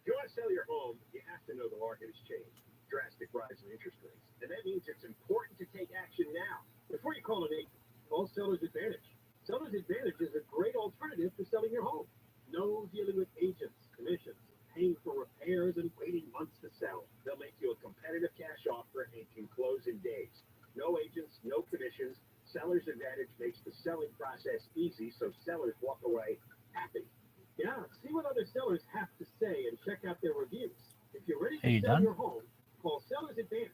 If you want to sell your home, you have to know the market has changed. Drastic rise in interest rates. And that means it's important to take action now. Before you call an agent, call Seller's Advantage. Seller's Advantage is a great alternative to selling your home. No dealing with agents, commissions, paying for repairs, and waiting months to sell. They'll make you a competitive cash offer and can close in days. No agents, no commissions. Seller's Advantage makes the selling process easy so sellers walk away happy. Yeah, see what other sellers have to say and check out their reviews. If you're ready to sell your home, call Seller's Advantage.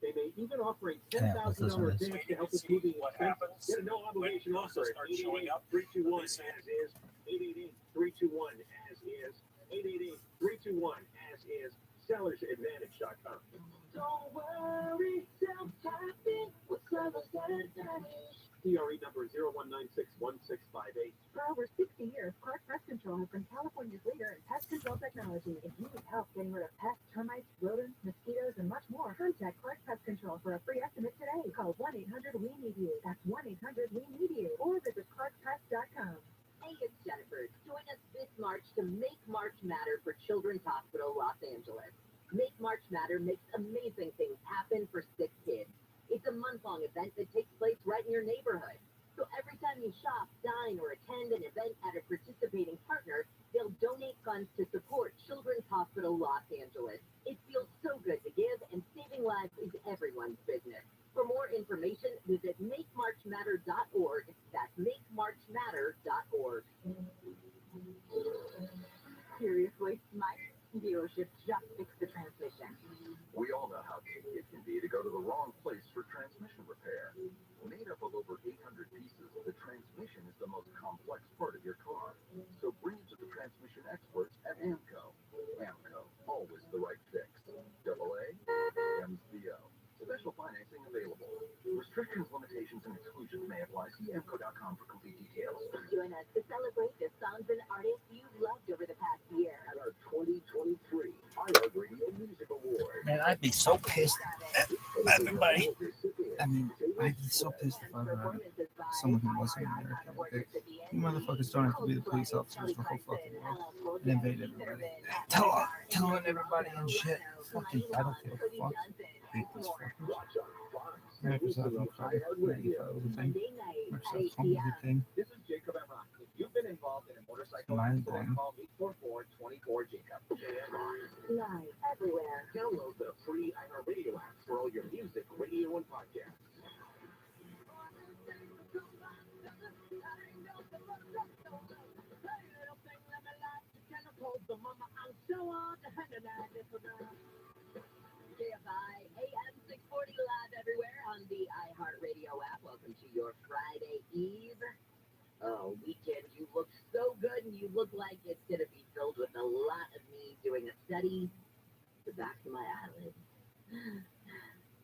They may even offer a $10,000 advance to help with moving expenses. Get a no-obligation offer at 888-321 as is, 888-321 as is, 888-321 as is, sellersadvantage.com. Don't worry, self-tapping with Seller's Advantage. TRE number 01961658. For over 60 years, Clark Pest Control has been California's leader in pest control technology. If you need help getting rid of pests, termites, rodents, mosquitoes, and much more, contact Clark Pest Control for a free estimate today. Call 1-800-WE-NEED-YOU. That's 1-800-WE-NEED-YOU. Or visit clarkpest.com. Hey, it's Jennifer. Join us this March to Make March Matter for Children's Hospital, Los Angeles. Make March Matter makes amazing things happen for sick kids. It's a month-long event that takes place right in your neighborhood. So every time you shop, dine, or attend an event at a participating partner, they'll donate funds to support Children's Hospital Los Angeles. It feels so good to give, and saving lives is everyone's business. For more information, visit MakeMarchMatter.org. That's MakeMarchMatter.org. Seriously, my dealership just fixed the transmission. We all know how easy it can be to go to the wrong place for transmission repair. Made up of over 800 pieces, the transmission is the most complex part of your car. So bring it to the transmission experts at AMCO. AMCO, always the right fix. AA, MCO. Special financing available. Restrictions, limitations, and exclusions may apply. See AMCO.com for complete details. Join us to celebrate the songs and artists you've loved over the past year. At our 2023 iHeartRadio Music Awards. Man, I'd be so pissed at everybody. I mean, I'd be so pissed if I were someone who wasn't American. Okay? You motherfuckers don't have to be the police officers the whole fucking world and invade everybody. Telling everybody and shit. Fucking, I don't give a fuck. Hate these fuckers. Microsoft and Fire, everything. Microsoft Home, everything. This is Jacob and Rocky. If you've been involved in a motorcycle accident, call 844-24-JACOB. Live everywhere. Download the free iHeartRadio app for all your music, radio, and podcasts. KFI AM 640 live everywhere on the iHeartRadio app. Welcome to your Friday Eve. Oh, weekend. You look so good, and you look like it's going to be filled with a lot of me doing a study the back of my eyelids.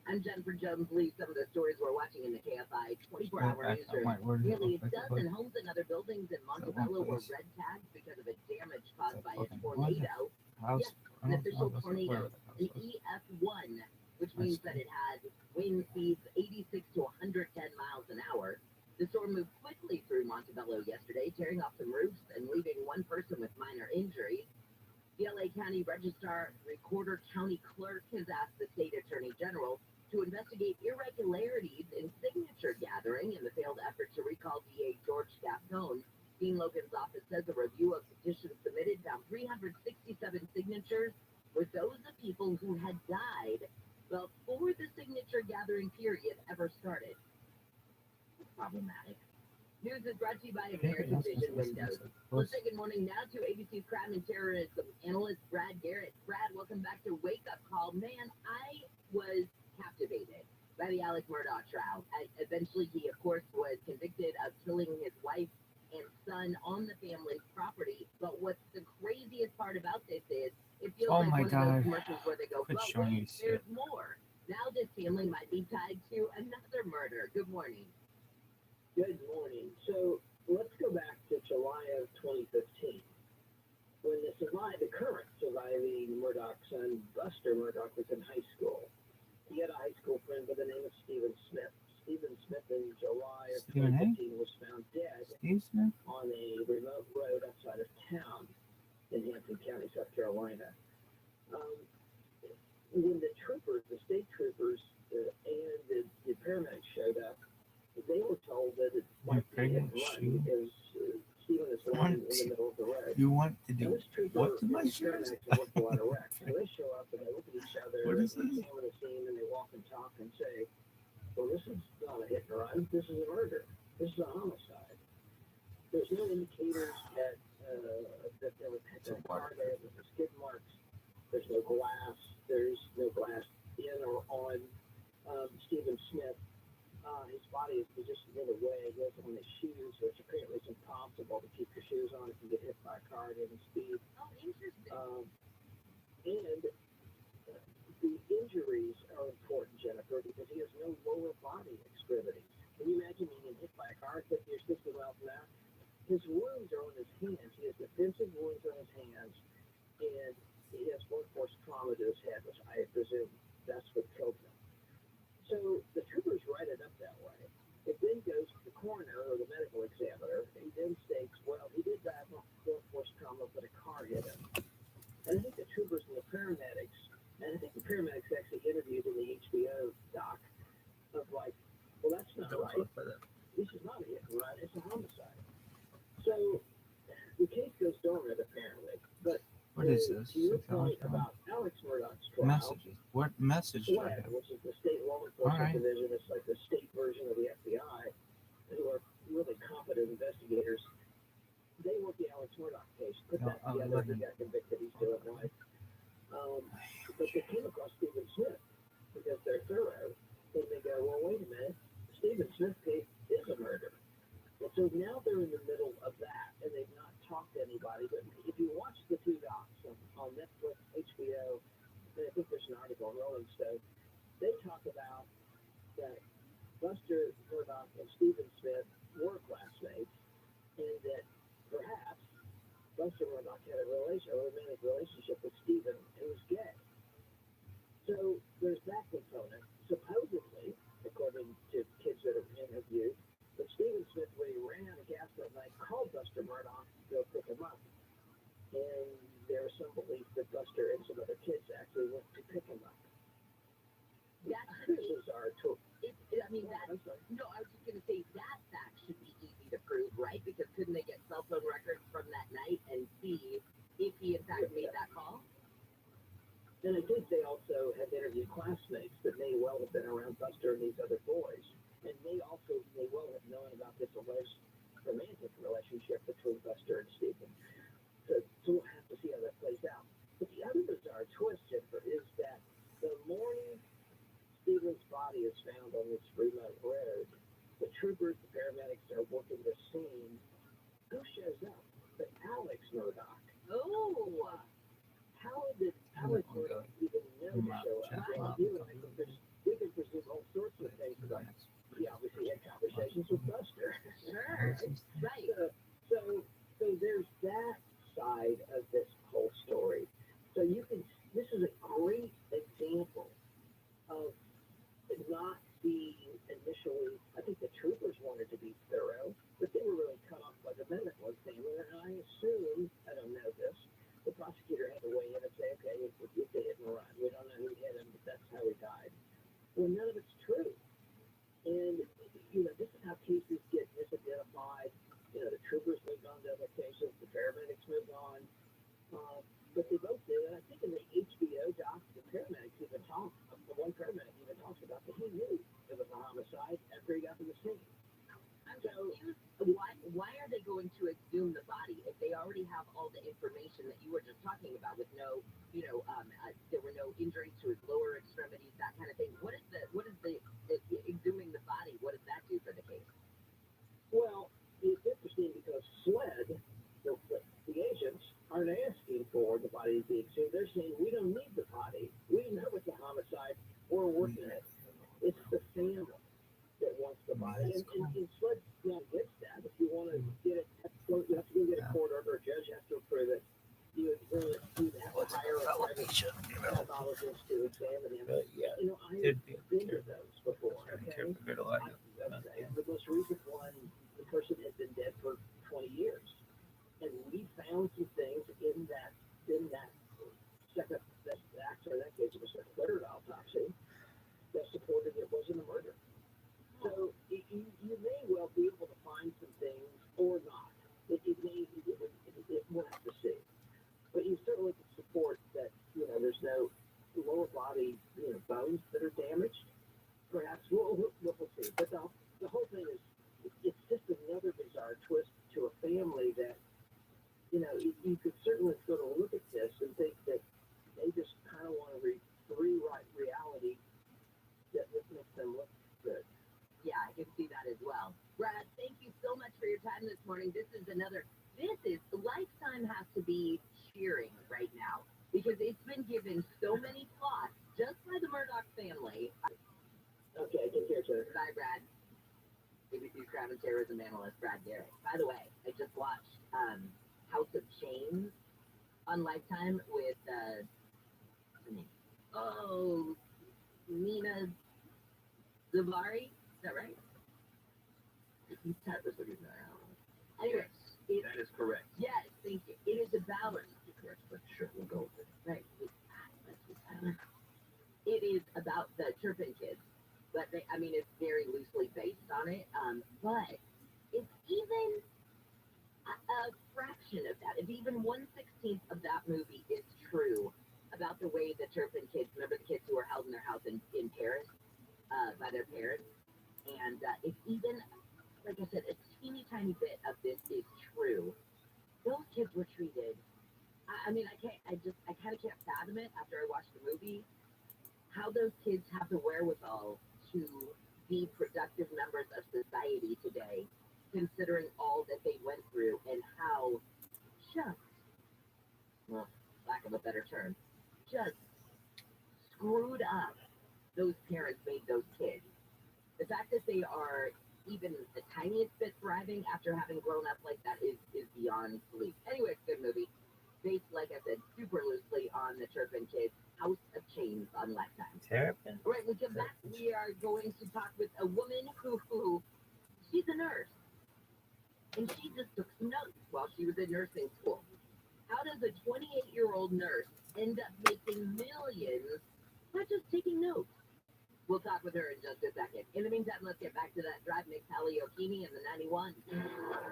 I'm Jennifer Jones. Leave some of the stories we're watching in the KFI 24-hour newsroom. Nearly a dozen homes and other buildings in Montebello were red tagged because of a damage caused by a tornado. Yes, an official tornado, an EF1, which means that it had wind speeds 86 to 110 miles an hour. The storm moved quickly through Montebello yesterday, tearing off some roofs and leaving one person with minor injuries. The LA County Registrar, Recorder, County Clerk has asked the state attorney general to investigate irregularities in signature gathering in the failed effort to recall DA George Scaffone. Dean Logan's office says a review of petitions submitted found 367 signatures were those of people who had died before the signature gathering period ever started. Problematic. News is brought to you by American Vision Windows. Let's say good morning now to ABC's crime and terrorism analyst Brad Garrett. Brad, welcome back to Wake Up Call. Man, I was captivated by the Alex Murdaugh trial. Eventually, he, of course, was convicted of killing his wife and son on the family's property. But what's the craziest part about this is it feels like one of those commercials where they go, but wait, there's more. Now this family might be tied to another murder. Good morning. Good morning. So let's go back to July of 2015, when the current surviving Murdaugh son, Buster Murdaugh, was in high school. He had a high school friend by the name of Stephen Smith. Stephen Smith in July of 2015 was found dead on a remote road outside of town in Hampton County, South Carolina. When the troopers, the state troopers, and the paramedics showed up, they were told that it might be hit and run because Stephen is lying in the middle of the road. You want to Now, do this trooper what to and my the shoes? paramedics have worked a lot of wrecks. So they show up and they look at each other What and is they this? examine the scene and they walk and talk and say, well, this is not a hit and run. This is a murder. This is a homicide. There's no indicators that there was a car there. There's skid marks. There's no glass. There's no glass in or on Stephen Smith. His body is positioned in a way. He has on his shoes, which apparently is impossible to keep your shoes on if you get hit by a car at any speed. Oh, interesting. And the injuries are important, Jennifer, because he has no lower body extremities. Can you imagine being hit by a car at 50 or 60 miles an hour? His wounds are on his hands. He has defensive wounds on his hands, and he has blunt force trauma to his head, which I presume that's what killed him. So the troopers write it up that way. It then goes to the coroner or the medical examiner. He then states, well, he did die of blunt force trauma, but a car hit him. And I think the troopers and the paramedics, and I think the paramedics actually interviewed in the HBO doc of like, well, that's not right. This is not a hit and run. It's a homicide. So the case goes dormant apparently, but What is this? to your point about Alex Murdoch's trial, Messages. What message do I SLED, have? which is the state law enforcement All right. division, it's like the state version of the FBI, who are really competent investigators. They work the Alex Murdoch case, put that together. He got convicted. He's doing life. But they came across Stephen Smith because they're thorough, and they go, well, wait a minute, Stephen Smith case is a murder. And so now they're in the middle of that, and they've not talked to anybody. But if you watch the two docs on Netflix, HBO, and I think there's an article on Rolling Stone, they talk about that Buster Murdoch and Stephen Smith were classmates, and that perhaps Buster Murdoch had a romantic relationship with Stephen who was gay. So there's that component. Supposedly, according to kids that have interviewed, but Stephen Smith, when he ran out of gas that night, called Buster Murdoch to go pick him up. And there's some belief that Buster and some other kids actually went to pick him up. This is our tool. I mean, I was just going to say that fact should be easy to prove, right? Because couldn't they get cell phone records from that night and see if he in fact made that call? And I think they also have interviewed classmates that may well have been around Buster and these other boys. And they may well have known about this alleged romantic relationship between Buster and Stephen. So we'll have to see how that plays out. But the other bizarre twist, Jennifer, is that the morning Stephen's body is found on this remote road, the troopers, the paramedics are working the scene. Who shows up? But Alex Murdoch. Oh! How did Alex Murdoch even know to show up? We can presume all sorts of things about it. He obviously had conversations with Buster. Sure, right. So there's that side of this whole story. So this is a great example of not being initially, I think the troopers wanted to be thorough, but they were really cut off by the medical examiner. And I assume, I don't know this, the prosecutor had to weigh in and say, okay, it's a hit and run. We don't know who hit him, but that's how he died. Well, none of it's true. And, this is how cases get misidentified. The troopers moved on to other cases, the paramedics moved on. But they both did. And I think in the HBO doc, the paramedics even talked, one paramedic even talks about that he knew it was a homicide after he got to the scene. I'm confused. Why are they going to exhume the body if they already have all the information that you were just talking about with no, there were no injuries to his lower extremities, that kind of thing? What is the exhuming the body? What does that do for the case? Well, it's interesting because SLED, the agents, aren't asking for the body to be exhumed. They're saying, we don't need the body. We know it's a homicide. We're working it. It's the family that wants the body. And SLED's not against that. If you want to get it, you have to go get a court order. A judge has to approve it. You have to hire a private pathologist to examine him. I've been to those before. Okay? The most recent one, the person had been dead for 20 years. And we found some things in that second, that could certainly sort of look at this and think that they just kind of want to rewrite reality that makes them look good. Yeah, I can see that as well. Brad, thank you so much for your time this morning. Lifetime has to be cheering right now because it's been given so many plots just by the Murdoch family. Okay, take care, sir. Bye, Brad. ABC Crime and Terrorism analyst Brad Garrett. By the way, I just watched House of Chains on Lifetime with what's her name? Oh, Nina Zavari. Is that right? Typers looking at that. Anyway, That is correct. yes, thank you. It is about You're correct, but sure, we'll go with it. right. It is about the Turpin kids, but it's very loosely based on it. But it's even a fraction of that. If even 1/16 of that movie is true about the way the Turpin kids, remember the kids who were held in their house in Paris by their parents, and if even, like I said, a teeny tiny bit of this is true, those kids were treated. I kind of can't fathom it after I watched the movie. How those kids have the wherewithal to be productive members of society today, considering all that they went through and how just, well, lack of a better term, just screwed up those parents made those kids. The fact that they are even the tiniest bit thriving after having grown up like that is beyond belief. Anyway, it's a good movie. Based, like I said, super loosely on the Turpin kids. House of Chains on Lifetime. Terrapin. All right, we come back. We are going to talk with a woman who she's a nurse, and she just took some notes while she was in nursing school. How does a 28-year-old nurse end up making millions by just taking notes? We'll talk with her in just a second. In the meantime, let's get back to that drive mix Haliochini in the 91.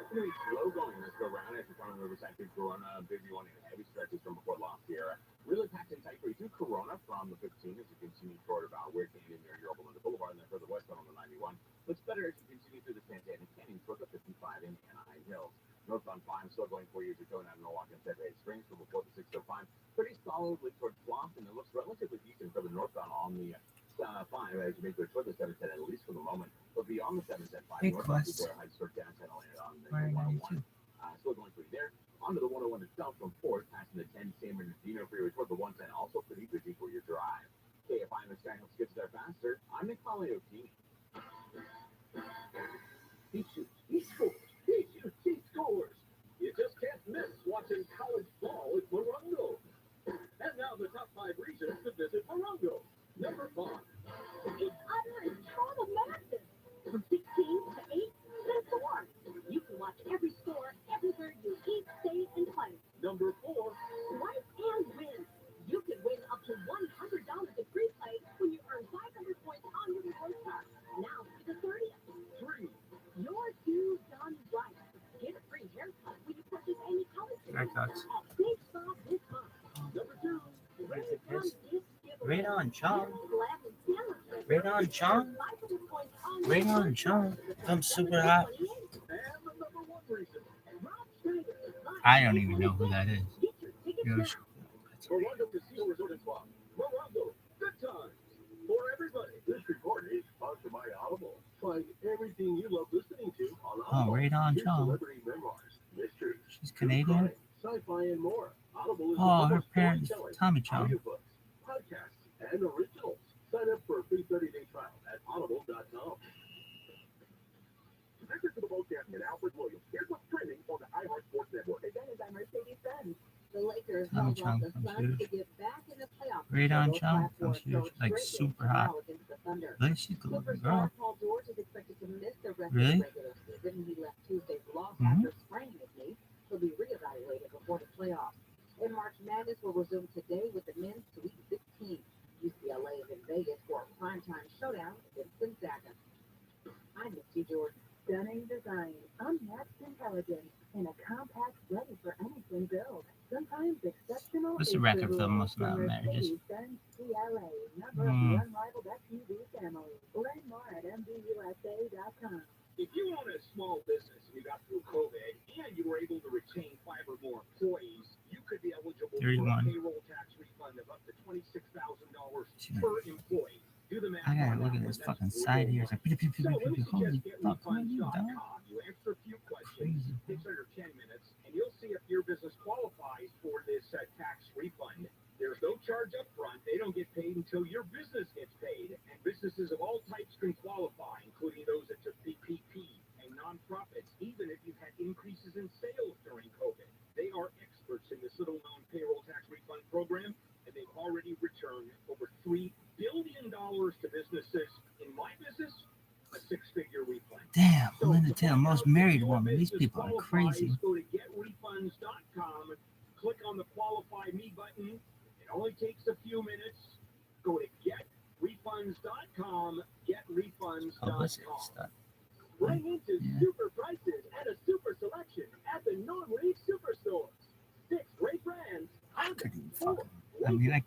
Pretty slow going this go round as you're coming Riverside through Corona. Busy one in heavy stretches from before Lost Sierra. Really packed and tight for you through Corona from the 15 as you continue toward about where Canyon near your Oberlin Boulevard and then further westbound on the 91. Looks better as you continue through the Santa Ana Canyon toward the 55 in Anaheim Hills. Northbound 5 still going for you as you're going out of Norwalk and Federal Springs from before the 605. Pretty solidly towards Bluff, and it looks relatively decent for the northbound on the 5 as you make your way toward the 710 at least for the moment. But beyond the 710 5, Hey, northbound Quest. before Heights start downtown on the Why are you 101. Still going for you there. Onto the 101 itself from 4th, passing the 10 San Bernardino freeway toward the 110, also pretty busy for your drive. KFI in the sky helps get you there faster. I'm Macaulay O'Keefe. He shoots, he scores, he shoots, he scores. You just can't miss watching college ball at Morongo. And now the top 5 reasons to visit Morongo. Number 5. It's utter and total madness. From 16 to 8 to 4. You can watch every score everywhere you eat, stay, and play. Number 4. Swipe and win. You can win up to $100 in free play when you earn 500 points on your reward card. Now through the 30th. 3. You're due done right. Get a free haircut when you purchase any college Haircuts. at Big Stop this month. Number 2. Right on, Chong. Right on, Chong. Right on, Chong. I'm super hot. And the number 1 reason. I don't even know who that is. You know, Morongo Casino Resort and Spa. Morongo. Good times. For everybody. This report is sponsored by Audible. Find everything you love listening to on Audible. right on, Here's Chong. celebrity memoirs, mysteries, She's Canadian. sci-fi, and more. Audible is Oh, the her best parents, storytelling, Tommy Chong. audiobooks, podcasts, and originals. Sign up for a free 30-day trial at audible.com. This is the broadcast and Alfred Williams. Here's what's trending on the iHeart Sports Network. Presented by Mercedes-Benz. The Lakers Tommy held off Chong the comes Suns huge. to get back in the playoffs. Right on, Both Chong. platforms Comes huge. go Like straight super into hot. battle against the Thunder. Look, she's a little Superstar girl. Paul George is expected to miss the rest Really? of the regular season. He left Tuesday's loss Mhm. after spraining his knee. He'll be reevaluated before the playoffs. And March Madness will resume today with the men's Sweet 16. UCLA is in Vegas for a primetime showdown against Gonzaga. I'm Misty George. Stunning design, unmatched intelligence, and a compact ready for anything build. Sometimes exceptional. What's the is record for the rule. most amount of marriages? Mercedes-Benz CLA, member of the unrivaled SUV family. Learn more at MBUSA.com. If you own a small business and you got through COVID and you were able to retain 5 or more employees, 31. Payroll tax refund of up to $26,000 per employee. Do the math. I gotta look at this fucking side here. It's like, So let me holy suggest fuck, what are you, dog? getrefunds.com. You answer a few questions, Crazy. takes under 10 minutes, and you'll see if your business qualifies for this tax refund. There's no charge up front. They don't get paid until your business gets paid. And businesses of all types can qualify, including those that took PPP and nonprofits, even if you've had increases in sales during COVID. They are experts in this little-known payroll tax refund program, and they've already returned over $3 billion to businesses. In my business, a six-figure refund. Damn, So, Linda to Taylor, find most out if married your woman. These business people are qualifies, crazy. Go to getrefunds.com, click on the Qualify Me button. It only takes a few minutes. Go to getrefunds.com, Publicity getrefunds.com. stuff. Bring into Yeah. super prices and a super selection at the Norm Reed Superstores. 6 great brands. I couldn't even fucking. I mean, I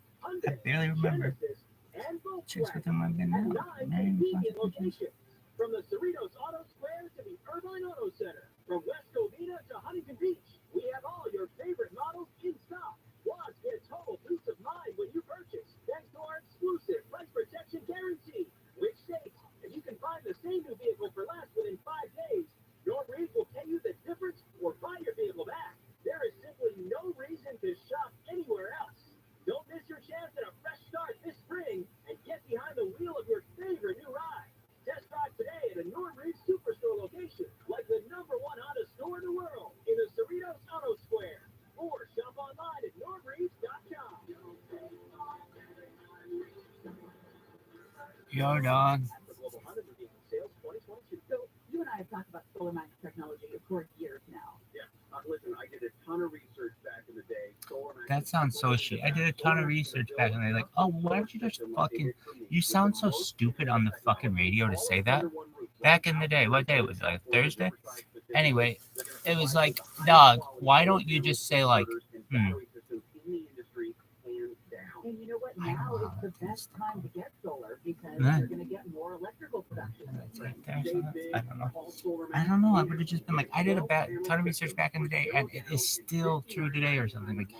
barely remember. Genesis, and Chicks Volkswagen with them I've been at now. 9 Not even convenient fucking pictures. locations. From the Cerritos Auto Square to the Irvine Auto Center. From West Covina to Huntington Beach. We have all your favorite models in stock. Plus, get total peace of mind when you purchase. Thanks to our exclusive price protection guarantee, which states if you can find the same new vehicle for less within 5 days, your Reed will pay you the difference or buy your vehicle back. There is simply no reason to shop anywhere else. Don't miss your chance at a fresh start this spring and get behind the wheel of your favorite new ride. Test drive today at a Norm Reed Superstore location, like the #1 Honda store in the world, in the Cerritos Auto Square. Or shop online at normreeds.com. Yo, dog. The Global Honda Redeeming Sales 2022. So you and I have talked about solar max technology for years now. Yeah, listen, I did a ton of research back in the day. That sounds so shit. I did a ton of research back and they're like, oh, why don't you just fucking. You sound so stupid on the fucking radio to say that. Back in the day, what day was it? Like Thursday? Anyway, it was like, dog, why don't you just say, like, And you know what? I don't Now know. is the best time to get solar because Yeah. you're going to get more electrical production. I don't know. I don't know. I would have just been like, I did a ton of research back in the day, and it is still true today or something. Like,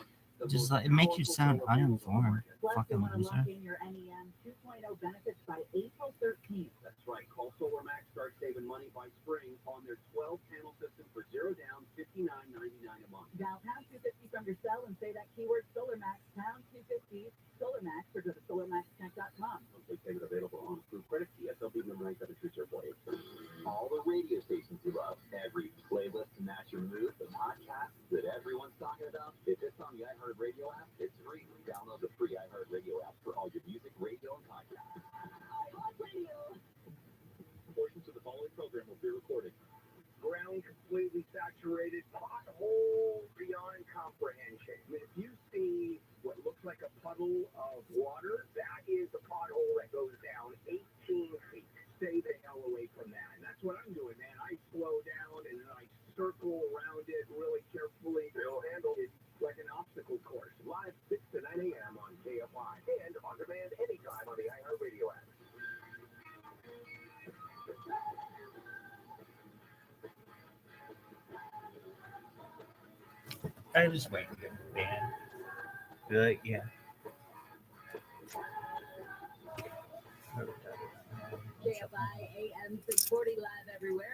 just like, it makes you sound uninformed. Plus, they Fucking want to loser. lock in your NEM 2.0 benefits by April 13th. That's right. Call Solar Max. Start saving money by spring on their 12-panel system for $0 down, $59.99 a month. Dial pound 250 from your cell and say that keyword Solar Max, pound 250, Solar Max, or go to solarmaxtech.com. Monthly payment available on approved credit. TSLB number 97248. All the radio stations you love, every playlist to match your mood, the podcasts that everyone's talking about. If it's on the iHeartRadio app, it's free. Download the free iHeartRadio app for all your music, radio, and podcasts. iHeartRadio. Portions of the following program will be recorded. Ground completely saturated, pothole beyond comprehension. I mean, if you see what looks like a puddle of water, that is the pothole that goes down 18 feet. Stay the hell away from that. And that's what I'm doing, man. I slow down and then I circle around it really carefully. They'll handle it like an obstacle course. Live 6 to 9 a.m. on KFI and on demand anytime on the iHeartRadio app. I was waiting, man. Good, yeah. KFI AM 640 live everywhere